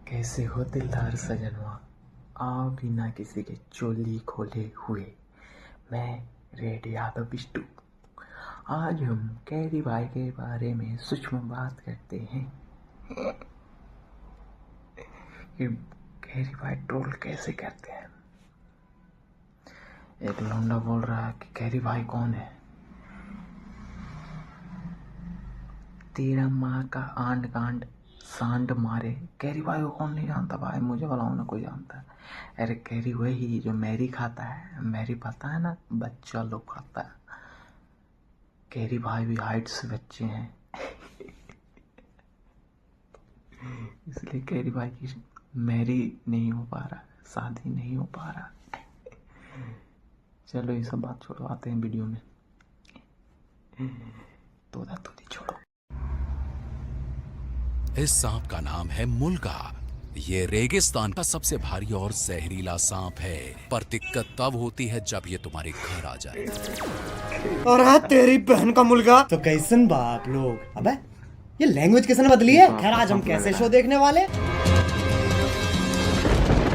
कैसे हो दिलदार सजनवा, आओ बिना किसी के चोली खोले हुए। मैं रेड यादव बिट्टू। आज हम कैरी भाई के बारे में सूक्ष्म बात करते हैं कि कैरी भाई ट्रोल कैसे करते हैं। एक लौंडा बोल रहा है कि कैरी भाई कौन है, तेरा माँ का आंड कांड सांड मारे। कैरी भाई को कौन नहीं जानता भाई, मुझे बताओ ना कोई जानता है। अरे कैरी वही जो मैरी खाता है, मैरी पता है ना, बच्चा लोग खाता है। कैरी भाई भी हाइट से बच्चे हैं इसलिए कैरी भाई की मैरी नहीं हो पा रहा, शादी नहीं हो पा रहा। चलो ये सब बात छोड़ो, आते हैं वीडियो में। तोता तोती छोड़ो। इस सांप का नाम है मुल्गा। ये रेगिस्तान का सबसे भारी और जहरीला सांप है, पर दिक्कत तब होती है जब ये तुम्हारे घर आ जाए। और तेरी बहन का मुल्गा तो कैसन बाप लोग। अबे ये लैंग्वेज किसने बदली है। खैर आज हम कैसे शो देखने वाले।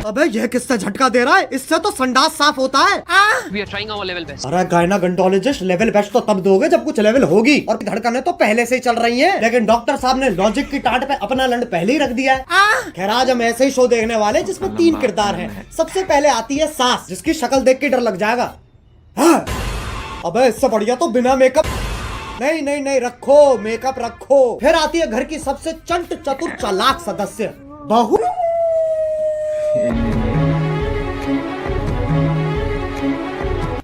अबे ये किससे झटका दे रहा है, इससे तो संडास साफ होता है। We are trying our level best. अरे गायनाकोलॉजिस्ट लेवल बेस्ट तो तब दोगे जब कुछ लेवल होगी, और धड़कनें तो पहले से ही चल रही हैं। लेकिन डॉक्टर साहब ने लॉजिक की टाट पे अपना लंड पहले ही रख दिया है। खैर आज हम ऐसे ही शो देखने वाले जिसमें 3 किरदार हैं। सबसे पहले आती है सास, जिसकी शक्ल देख के डर लग जाएगा। अबे इससे बढ़िया तो बिना मेकअप। नहीं नहीं नहीं, रखो मेकअप रखो। फिर आती है घर की सबसे चंट चतुर चालाक सदस्य, बहू।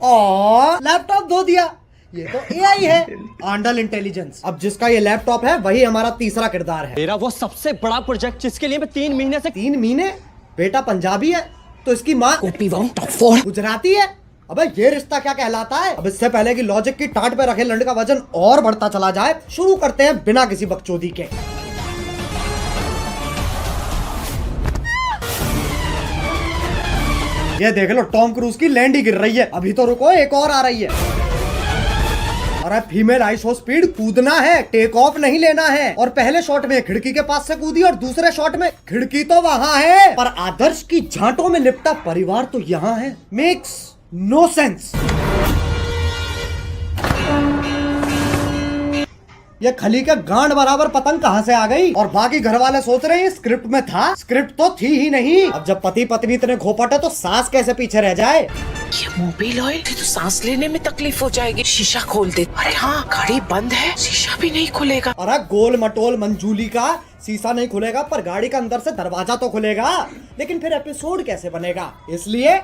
और लैपटॉप धो दिया, ये तो एआई है, आंडल इंटेलिजेंस। अब जिसका ये लैपटॉप है वही हमारा तीसरा किरदार है। मेरा वो सबसे बड़ा प्रोजेक्ट जिसके लिए मैं 3 महीने से 3 महीने। बेटा पंजाबी है तो इसकी माँ गुजराती है। अबे ये रिश्ता क्या कहलाता है। अब इससे पहले कि लॉजिक की टाट पे रखे लंड का वजन और बढ़ता चला जाए, शुरू करते हैं बिना किसी बकचोदी के। ये देख लो टॉम क्रूज की लैंड ही गिर रही है। अभी तो रुको, एक और आ रही है। अरे फीमेल आइसो स्पीड कूदना है, टेक ऑफ नहीं लेना है। और पहले शॉट में खिड़की के पास से कूदी और दूसरे शॉट में खिड़की तो वहां है पर आदर्श की झांटों में लिपटा परिवार तो यहाँ है। Makes no sense. ये खली के गांड बराबर पतंग कहाँ से आ गई। और बाकी घर वाले सोच रहे हैं स्क्रिप्ट में था, स्क्रिप्ट तो थी ही नहीं। अब जब पति पत्नी इतने घोपट है तो सास कैसे पीछे रह जाए। ये मोबिल ऑयल तो सांस लेने में तकलीफ हो जाएगी। शीशा खोल दे। अरे हाँ गाड़ी बंद है, शीशा भी नहीं खुलेगा। अरे गोल मटोल मंजूली का शीशा नहीं खुलेगा पर गाड़ी का अंदर से दरवाजा तो खुलेगा। लेकिन फिर एपिसोड कैसे बनेगा, इसलिए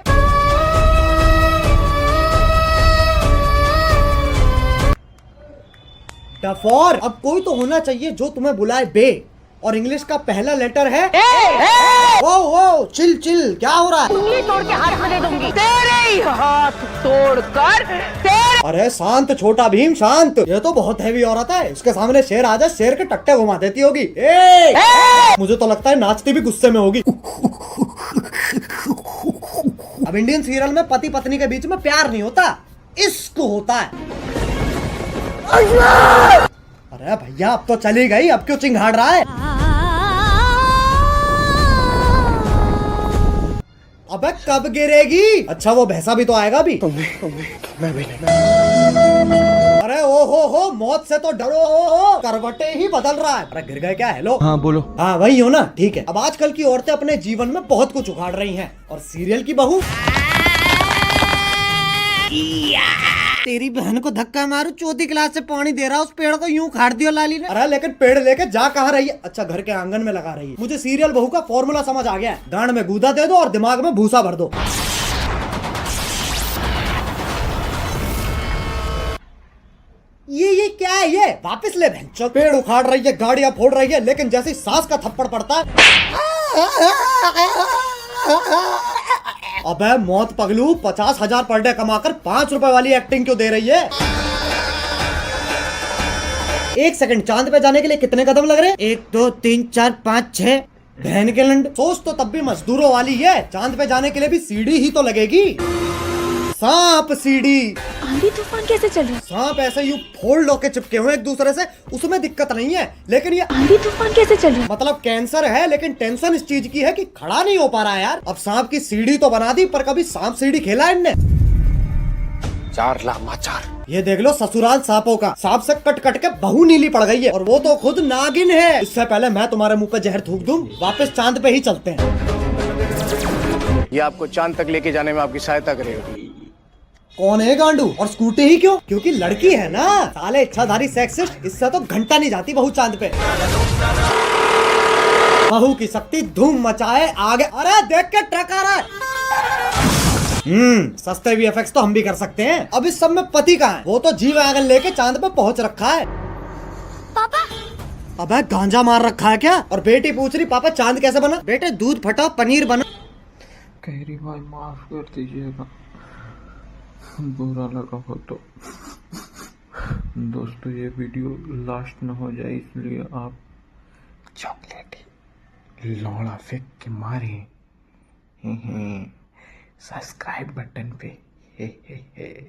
डफोर। अब कोई तो होना चाहिए जो तुम्हें बुलाए बे, और इंग्लिश का पहला लेटर है ए। ओ ओ चिल चिल, क्या हो रहा है। उंगली तोड़ के हाथ में दे दूंगी, तेरे ही हाथ तोड़कर तेरे। अरे शांत छोटा भीम शांत, ये तो बहुत हैवी औरत है। इसके सामने शेर आ जाए, शेर के टट्टे घुमा देती होगी। ए! मुझे तो लगता है नाचती भी गुस्से में होगी। अब इंडियन सीरियल में पति पत्नी के बीच में प्यार नहीं होता, इश्क होता है। अरे भैया अब तो चली गई, अब क्यों चिंगाड़ रहा है। अबे कब गिरेगी। अच्छा वो भैंसा भी तो आएगा भी। मैं भी नहीं। अरे ओ हो मौत से तो डरो हो, करवटे ही बदल रहा है। अरे गिर गए क्या। हेलो हाँ बोलो। हाँ वही हो ना, ठीक है। अब आजकल की औरतें अपने जीवन में बहुत कुछ उखाड़ रही हैं, और सीरियल की बहू तेरी बहन को धक्का मारू, चौथी क्लास से पानी दे रहा, उस पेड़ को यूं उखाड़ दिया लाली ने। अरे लेकिन पेड़ लेके जा कहाँ रही है। अच्छा घर के आंगन में लगा रही है। मुझे सीरियल बहू का फॉर्मूला समझ आ गया है, गांड में गूदा दे दो और दिमाग में भूसा भर दो। ये क्या है, ये वापस ले बहन। पेड़ उखाड़ रही है, गाड़ियां फोड़ रही है, लेकिन जैसी सास का थप्पड़ पड़ता है अबे मौत पगलू, 50,000 पर डे कमाकर 5 रुपए वाली एक्टिंग क्यों दे रही है। 1 सेकंड, चांद पे जाने के लिए कितने कदम लग रहे हैं। 1 2 3 4 5 6। बहन के लंड, सोच तो तब भी मजदूरों वाली है। चांद पे जाने के लिए भी सीढ़ी ही तो लगेगी। सांप सीढ़ी। आंधी तूफान कैसे चल रहा है? सांप ऐसे यूं फोल्ड होके चिपके हुए एक दूसरे से, उसमें दिक्कत नहीं है, लेकिन ये आंधी तूफान कैसे चल रहा है? मतलब कैंसर है, लेकिन टेंशन इस चीज की है कि खड़ा नहीं हो पा रहा है यार। अब सांप की सीढ़ी तो बना दी, पर कभी सांप सीढ़ी खेला है इनने? 4 लामाचार। ये देख लो ससुराल सांपों का। सांप से कट कट के बहू नीली पड़ गई है, और वो तो खुद नागिन है। इससे पहले मैं तुम्हारे मुंह पे जहर थूक दूं, वापस चांद पे ही चलते हैं। ये आपको चांद तक लेके जाने में आपकी सहायता करेगा। कौन है गांडू? और स्कूटी ही क्यों? क्योंकि लड़की है ना। साले इच्छाधारी सेक्सिस्ट, इससे तो घंटा नहीं जाती बहू चांद पे। बहू की शक्ति धूम मचाए आगे। अरे देख के ट्रक आ रहा है। सस्ते VFX तो हम भी कर सकते हैं। अब इस सब में पति कहाँ है? वो तो जी वैगन लेके चांद पे पहुंच रखा है। पापा अबे गांजा मार रखा है क्या? और बेटी पूछ रही पापा चांद कैसे बना? बेटे दूध फटा पनीर बना। कैरी भाई माफ कर दीजिएगा, बुरा लगा हो तो। दोस्तों ये वीडियो लास्ट न हो जाए इसलिए आप चॉकलेट लौड़ा फेंक के मारे। सब्सक्राइब बटन पे।